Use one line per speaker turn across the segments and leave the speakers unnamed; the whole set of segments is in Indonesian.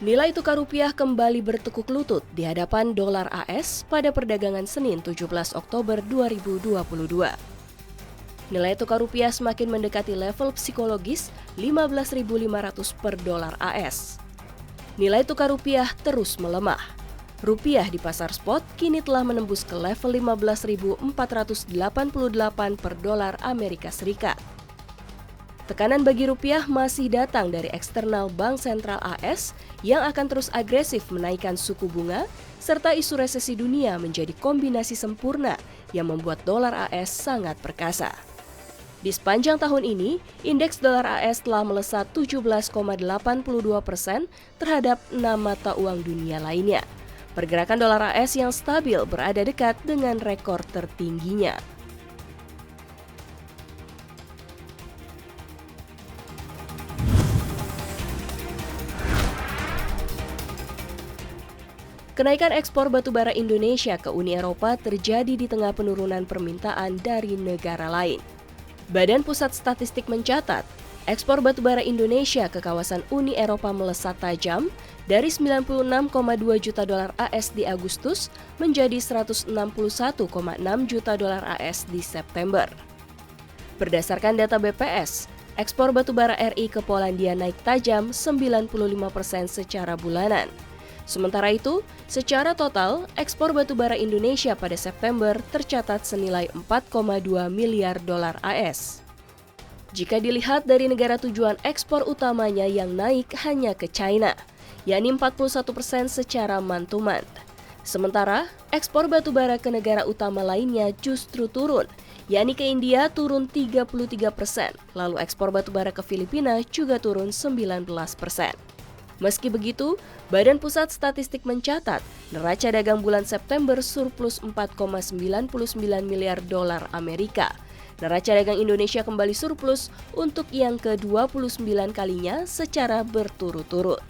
Nilai tukar rupiah kembali bertekuk lutut di hadapan dolar AS pada perdagangan Senin 17 Oktober 2022. Nilai tukar rupiah semakin mendekati level psikologis 15.500 per dolar AS. Nilai tukar rupiah terus melemah. Rupiah di pasar spot kini telah menembus ke level 15.488 per dolar Amerika Serikat. Tekanan bagi rupiah masih datang dari eksternal Bank Sentral AS yang akan terus agresif menaikkan suku bunga, serta isu resesi dunia menjadi kombinasi sempurna yang membuat dolar AS sangat perkasa. Di sepanjang tahun ini, indeks dolar AS telah melesat 17,82% terhadap 6 mata uang dunia lainnya. Pergerakan dolar AS yang stabil berada dekat dengan rekor tertingginya. Kenaikan ekspor batubara Indonesia ke Uni Eropa terjadi di tengah penurunan permintaan dari negara lain. Badan Pusat Statistik mencatat, ekspor batubara Indonesia ke kawasan Uni Eropa melesat tajam dari 96,2 juta dolar AS di Agustus menjadi 161,6 juta dolar AS di September. Berdasarkan data BPS, ekspor batubara RI ke Polandia naik tajam 95% secara bulanan. Sementara itu, secara total, ekspor batubara Indonesia pada September tercatat senilai 4,2 miliar dolar AS. Jika dilihat dari negara tujuan ekspor utamanya yang naik hanya ke China, yakni 41% secara month-to-month. Sementara, ekspor batubara ke negara utama lainnya justru turun, yakni ke India turun 33%, lalu ekspor batubara ke Filipina juga turun 19%. Meski begitu, Badan Pusat Statistik mencatat neraca dagang bulan September surplus 4,99 miliar dolar Amerika. Neraca dagang Indonesia kembali surplus untuk yang ke-29 kalinya secara berturut-turut.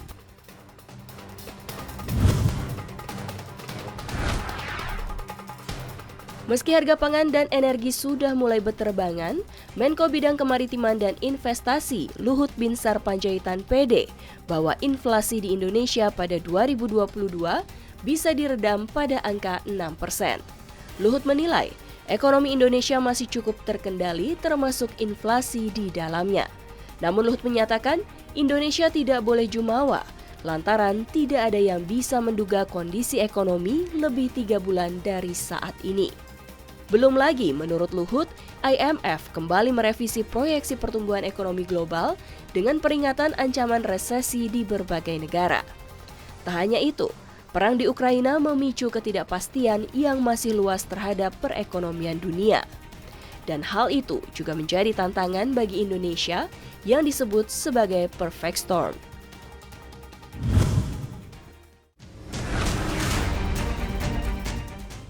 Meski harga pangan dan energi sudah mulai berterbangan, Menko Bidang Kemaritiman dan Investasi Luhut Binsar Panjaitan pede bahwa inflasi di Indonesia pada 2022 bisa diredam pada angka 6%. Luhut menilai, ekonomi Indonesia masih cukup terkendali termasuk inflasi di dalamnya. Namun Luhut menyatakan, Indonesia tidak boleh jumawa, lantaran tidak ada yang bisa menduga kondisi ekonomi lebih 3 bulan dari saat ini. Belum lagi, menurut Luhut, IMF kembali merevisi proyeksi pertumbuhan ekonomi global dengan peringatan ancaman resesi di berbagai negara. Tak hanya itu, perang di Ukraina memicu ketidakpastian yang masih luas terhadap perekonomian dunia. Dan hal itu juga menjadi tantangan bagi Indonesia yang disebut sebagai perfect storm.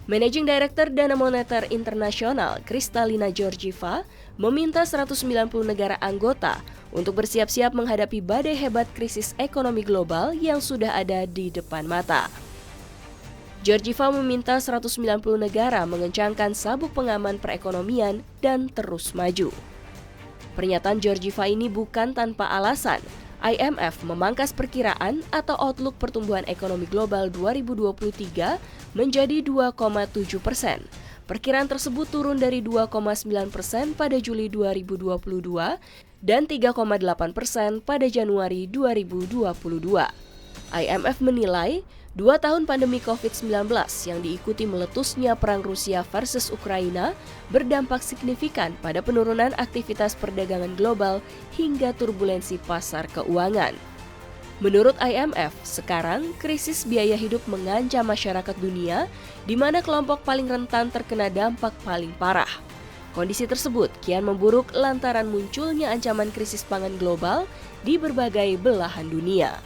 Managing Director Dana Moneter Internasional Kristalina Georgieva meminta 190 negara anggota untuk bersiap-siap menghadapi badai hebat krisis ekonomi global yang sudah ada di depan mata. Georgieva meminta 190 negara mengencangkan sabuk pengaman perekonomian dan terus maju. Pernyataan Georgieva ini bukan tanpa alasan. IMF memangkas perkiraan atau outlook pertumbuhan ekonomi global 2023 menjadi 2,7%. Perkiraan tersebut turun dari 2,9% pada Juli 2022 dan 3,8% pada Januari 2022. IMF menilai 2 tahun pandemi COVID-19 yang diikuti meletusnya perang Rusia versus Ukraina berdampak signifikan pada penurunan aktivitas perdagangan global hingga turbulensi pasar keuangan. Menurut IMF, sekarang krisis biaya hidup mengancam masyarakat dunia, di mana kelompok paling rentan terkena dampak paling parah. Kondisi tersebut kian memburuk lantaran munculnya ancaman krisis pangan global di berbagai belahan dunia.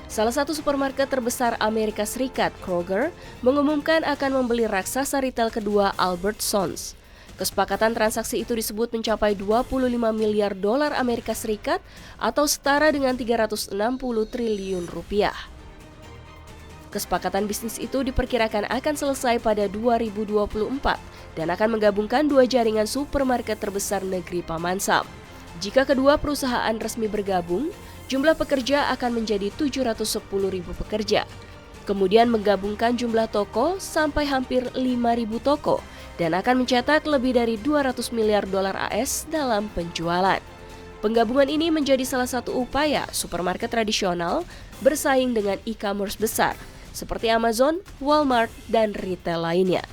Salah satu supermarket terbesar Amerika Serikat, Kroger, mengumumkan akan membeli raksasa retail kedua Albertsons. Kesepakatan transaksi itu disebut mencapai 25 miliar dolar Amerika Serikat atau setara dengan 360 triliun rupiah. Kesepakatan bisnis itu diperkirakan akan selesai pada 2024 dan akan menggabungkan dua jaringan supermarket terbesar negeri Paman Sam. Jika kedua perusahaan resmi bergabung, jumlah pekerja akan menjadi 710.000 pekerja. Kemudian menggabungkan jumlah toko sampai hampir 5.000 toko dan akan mencetak lebih dari 200 miliar dolar AS dalam penjualan. Penggabungan ini menjadi salah satu upaya supermarket tradisional bersaing dengan e-commerce besar seperti Amazon, Walmart, dan retail lainnya.